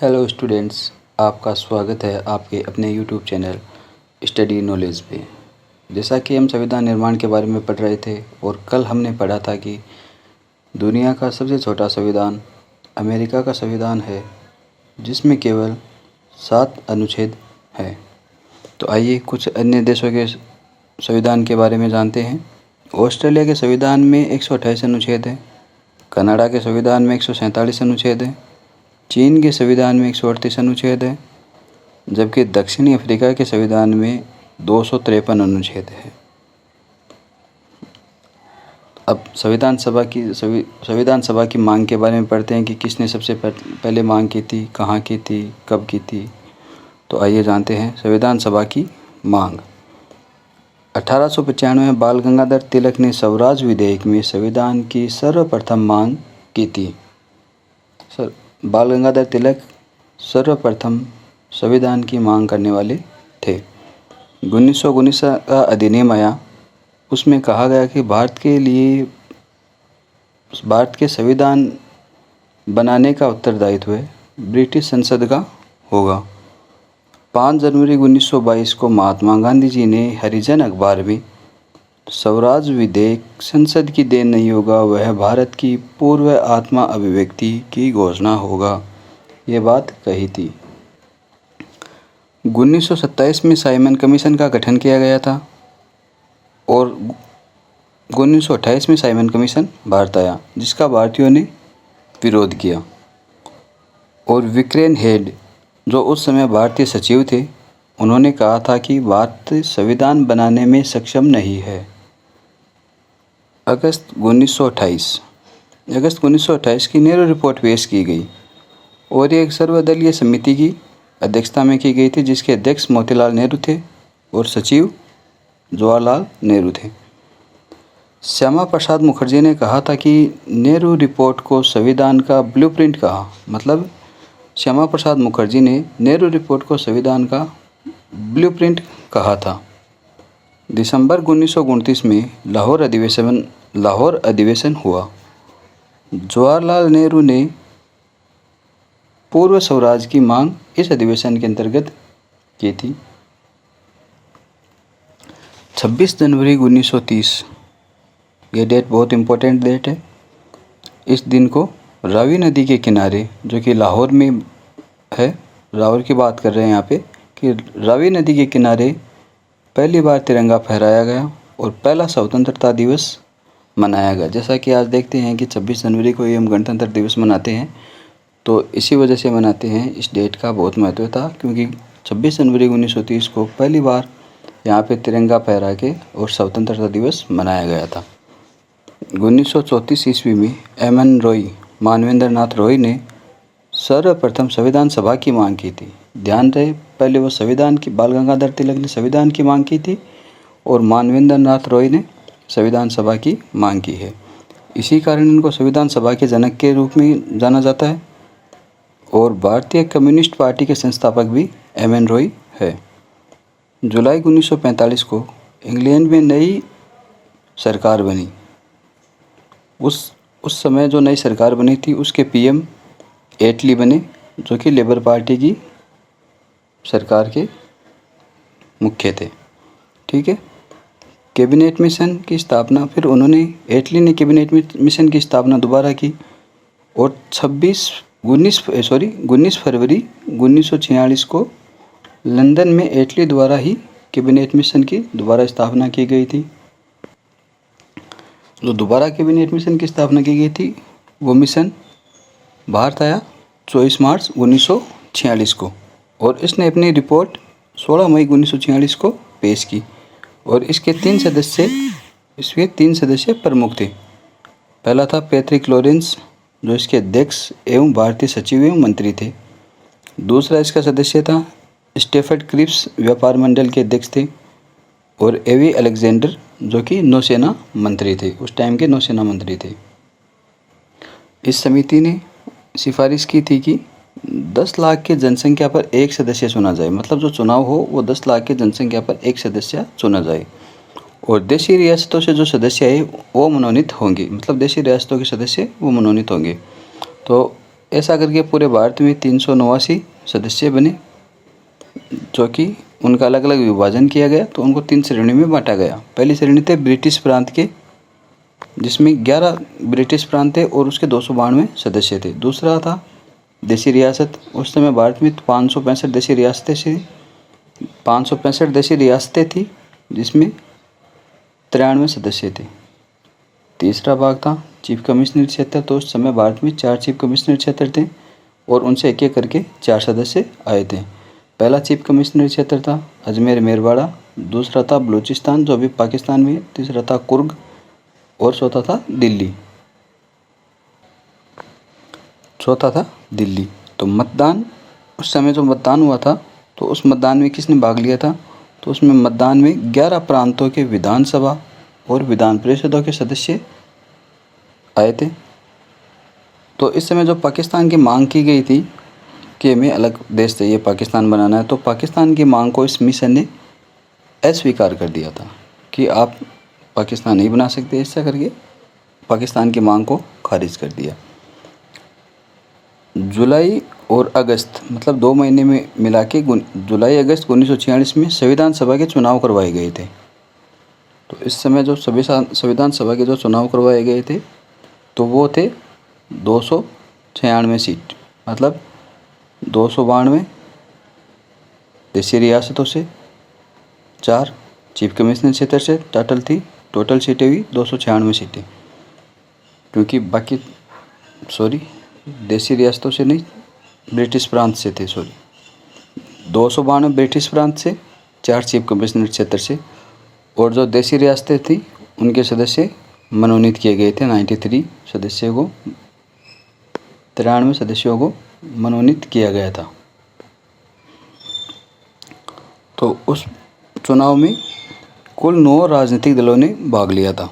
Hello students, आपका स्वागत है आपके अपने यूट्यूब चैनल स्टडी नॉलेज पे। जैसा कि हम संविधान निर्माण के बारे में पढ़ रहे थे और कल हमने पढ़ा था कि दुनिया का सबसे छोटा संविधान अमेरिका का संविधान है, जिसमें केवल 7 अनुच्छेद हैं। तो आइए कुछ अन्य देशों के संविधान के बारे में जानते हैं। ऑस्ट्रेलिया के संविधान में 128 अनुच्छेद हैं। कनाडा के संविधान में 147 अनुच्छेद हैं। चीन के संविधान में 138 अनुच्छेद है, जबकि दक्षिणी अफ्रीका के संविधान में 253 अनुच्छेद है। अब संविधान सभा की मांग के बारे में पढ़ते हैं कि किसने सबसे पहले मांग की थी, कहाँ की थी, कब की थी। तो आइए जानते हैं संविधान सभा की मांग। 1895 में बाल गंगाधर तिलक ने स्वराज विधेयक में संविधान की सर्वप्रथम मांग की थी। बाल गंगाधर तिलक सर्वप्रथम संविधान की मांग करने वाले थे। 1919 का अधिनियम आया, उसमें कहा गया कि भारत के संविधान बनाने का उत्तरदायित्व ब्रिटिश संसद का होगा। 5 जनवरी 1922 को महात्मा गांधी जी ने हरिजन अखबार में स्वराज विधेयक संसद की देन नहीं होगा, वह भारत की पूर्व आत्मा अभिव्यक्ति की घोषणा होगा, ये बात कही थी। 1927 में साइमन कमीशन का गठन किया गया था और 1928 में साइमन कमीशन भारत आया, जिसका भारतीयों ने विरोध किया। और विक्रेन हेड, जो उस समय भारतीय सचिव थे, उन्होंने कहा था कि भारत संविधान बनाने में सक्षम नहीं है। अगस्त 1928 की नेहरू रिपोर्ट पेश की गई और ये एक सर्वदलीय समिति की अध्यक्षता में की गई थी, जिसके अध्यक्ष मोतीलाल नेहरू थे और सचिव जवाहरलाल नेहरू थे। श्यामा प्रसाद मुखर्जी ने कहा था कि नेहरू रिपोर्ट को संविधान का ब्लूप्रिंट कहा। मतलब श्यामा प्रसाद मुखर्जी ने नेहरू रिपोर्ट को संविधान का ब्लूप्रिंट कहा था। दिसंबर 1929 में लाहौर अधिवेशन हुआ। जवाहरलाल नेहरू ने पूर्व स्वराज की मांग इस अधिवेशन के अंतर्गत की थी। 26 जनवरी 1930, ये डेट बहुत इम्पोर्टेंट डेट है। इस दिन को रावी नदी के किनारे, जो कि लाहौर में है, लाहौर की बात कर रहे हैं यहाँ पे, कि रावी नदी के किनारे पहली बार तिरंगा फहराया गया और पहला स्वतंत्रता दिवस मनाया गया। जैसा कि आज देखते हैं कि 26 जनवरी को ही हम गणतंत्र दिवस मनाते हैं, तो इसी वजह से मनाते हैं। इस डेट का बहुत महत्व था, क्योंकि 26 जनवरी 1930 को पहली बार यहाँ पे तिरंगा फहरा के और स्वतंत्रता दिवस मनाया गया था। 1934 ईस्वी में मानवेंद्र नाथ रॉय ने सर्वप्रथम संविधान सभा की मांग की थी। ध्यान रहे, पहले वो बाल गंगाधर तिलक ने संविधान की मांग की थी और मानवेंद्र नाथ रॉय ने संविधान सभा की मांग की है। इसी कारण इनको संविधान सभा के जनक के रूप में जाना जाता है। और भारतीय कम्युनिस्ट पार्टी के संस्थापक भी एम.एन. रॉय है। जुलाई 1945 को इंग्लैंड में नई सरकार बनी। उस समय जो नई सरकार बनी थी, उसके पीएम एटली बने, जो कि लेबर पार्टी की सरकार के मुख्य थे। ठीक है। कैबिनेट मिशन की स्थापना, फिर एटली ने कैबिनेट मिशन की स्थापना दोबारा की और 19 फरवरी 1946 को लंदन में एटली द्वारा ही कैबिनेट मिशन की दोबारा स्थापना की गई थी। जो दोबारा कैबिनेट मिशन की स्थापना की गई थी, वो मिशन भारत आया 24 मार्च 1946 को और इसने अपनी रिपोर्ट 16 मई 1946 को पेश की। और इसके 3 सदस्य प्रमुख थे। पहला था पैट्रिक लॉरेंस, जो इसके अध्यक्ष एवं भारतीय सचिव एवं मंत्री थे। दूसरा इसका सदस्य था स्टेफर्ड क्रिप्स, व्यापार मंडल के अध्यक्ष थे। और एवी अलेक्जेंडर, जो कि नौसेना मंत्री थे, उस टाइम के नौसेना मंत्री थे। इस समिति ने सिफारिश की थी कि 10 लाख की जनसंख्या पर एक सदस्य चुना जाए। मतलब जो चुनाव हो वो 10 लाख की जनसंख्या पर एक सदस्य चुना जाए। और देशी रियासतों से जो सदस्य है वो मनोनीत होंगे। मतलब देशी रियासतों के सदस्य वो मनोनीत होंगे। तो ऐसा करके पूरे भारत में 389 सदस्य बने, जो कि उनका अलग अलग विभाजन किया गया। तो उनको 3 श्रेणी में बांटा गया। पहली श्रेणी थे ब्रिटिश प्रांत के, जिसमें 11 ब्रिटिश प्रांत थे और उसके 292 सदस्य थे। दूसरा था देशी रियासत। उस समय भारत में 565 देशी रियासतें थी, 565 देशी रियासतें थी, जिसमें 93 सदस्य थे। तीसरा भाग था चीफ कमिश्नर क्षेत्र। तो उस समय भारत में 4 चीफ कमिश्नर क्षेत्र थे और उनसे एक एक करके 4 सदस्य आए थे। पहला चीफ कमिश्नर क्षेत्र था अजमेर मेरवाड़ा, दूसरा था बलूचिस्तान जो अभी पाकिस्तान में, तीसरा था कुर्ग और चौथा था दिल्ली। तो मतदान, उस समय जो मतदान हुआ था, तो उस मतदान में किसने भाग लिया था? तो उसमें मतदान में 11 प्रांतों के विधानसभा और विधान परिषदों के सदस्य आए थे। तो इस समय जो पाकिस्तान की मांग की गई थी कि हमें अलग देश चाहिए, पाकिस्तान बनाना है, तो पाकिस्तान की मांग को इस मिशन ने अस्वीकार कर दिया था कि आप पाकिस्तान नहीं बना सकते। ऐसा करके पाकिस्तान की मांग को खारिज कर दिया। जुलाई और अगस्त, मतलब 2 महीने में मिला के जुलाई अगस्त 1946 में संविधान सभा के चुनाव करवाए गए थे। तो इस समय जो संविधान सभा के जो चुनाव करवाए गए थे, तो वो थे 296 सीट, मतलब 292 देशी रियासतों से, 4 चीफ कमिश्नर क्षेत्र से टोटल सीटें हुई 296 सीटें। क्योंकि बाकी देशी रियासतों से नहीं, ब्रिटिश प्रांत से थे, 292 ब्रिटिश प्रांत से, 4 चीफ कमिश्नर क्षेत्र से, और जो देशी रियासतें थी उनके सदस्य मनोनीत किए गए थे। 93 सदस्यों को मनोनीत किया गया था। तो उस चुनाव में कुल 9 राजनीतिक दलों ने भाग लिया था।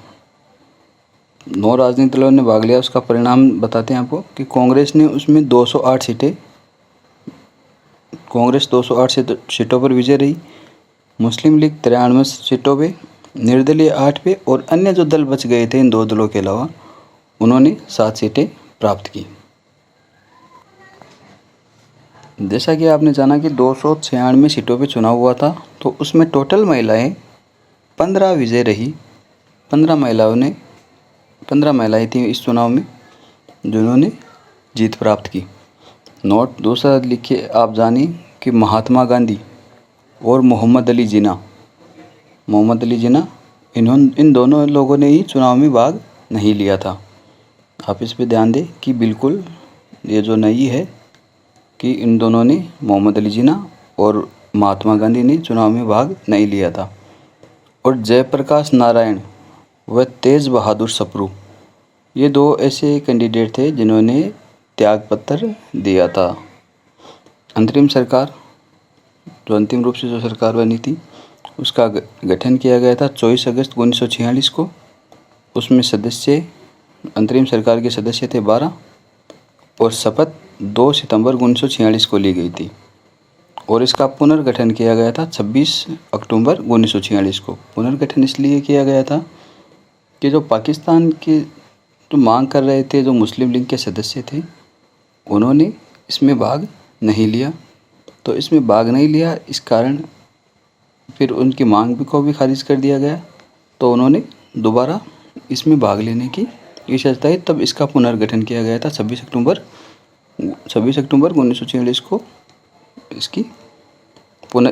9 राजनीतिक दलों ने भाग लिया। उसका परिणाम बताते हैं आपको कि कांग्रेस ने उसमें 208 सीटें, कांग्रेस 208 सीटों पर विजय रही। मुस्लिम लीग 93 सीटों पे, निर्दलीय 8 पे, और अन्य जो दल बच गए थे इन 2 दलों के अलावा, उन्होंने 7 सीटें प्राप्त की। जैसा कि आपने जाना कि 296 सीटों पे चुनाव हुआ था, तो उसमें टोटल महिलाएं 15 विजय रही। 15 महिलाएं थीं इस चुनाव में जिन्होंने जीत प्राप्त की। नोट दूसरा लिखिए, आप जानिए कि महात्मा गांधी और मोहम्मद अली जिन्ना, इन दोनों लोगों ने ही चुनाव में भाग नहीं लिया था। आप इस पे ध्यान दें कि बिल्कुल ये जो नई है कि इन दोनों ने, मोहम्मद अली जिन्ना और महात्मा गांधी ने, चुनाव में भाग नहीं लिया था। और जयप्रकाश नारायण व तेज बहादुर सप्रू, ये 2 ऐसे कैंडिडेट थे जिन्होंने त्यागपत्र दिया था। अंतरिम सरकार, जो अंतिम रूप से जो सरकार बनी थी, उसका गठन किया गया था 24 अगस्त 1946 को। उसमें सदस्य, अंतरिम सरकार के सदस्य थे 12, और शपथ 2 सितंबर 1946 को ली गई थी। और इसका पुनर्गठन किया गया था 26 अक्टूबर 1946 को। पुनर्गठन इसलिए किया गया था कि जो पाकिस्तान की जो मांग कर रहे थे, जो मुस्लिम लीग के सदस्य थे, उन्होंने इसमें भाग नहीं लिया। तो इसमें भाग नहीं लिया, इस कारण फिर उनकी मांग को भी खारिज कर दिया गया। तो उन्होंने दोबारा इसमें भाग लेने की इच्छा जताई, तब इसका पुनर्गठन किया गया था 26 अक्टूबर 1946 को।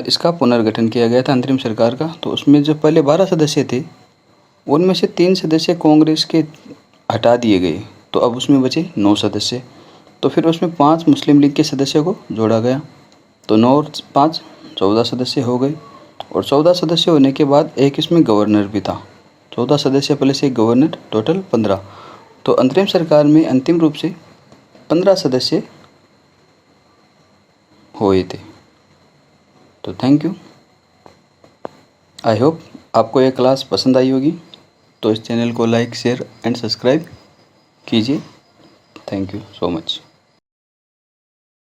इसका पुनर्गठन किया गया था अंतरिम सरकार का। तो उसमें जो पहले 12 सदस्य थे, उनमें से 3 सदस्य कांग्रेस के हटा दिए गए, तो अब उसमें बचे 9 सदस्य। तो फिर उसमें 5 मुस्लिम लीग के सदस्यों को जोड़ा गया, तो 9 और 5 14 सदस्य हो गए। और 14 सदस्य होने के बाद एक इसमें गवर्नर भी था। 14 सदस्य पहले से गवर्नर, टोटल 15। तो अंतरिम सरकार में अंतिम रूप से 15 सदस्य हुए थे। तो थैंक यू। आई होप आपको ये क्लास पसंद आई होगी। तो इस चैनल को लाइक, शेयर एंड सब्सक्राइब कीजिए। Thank you so much.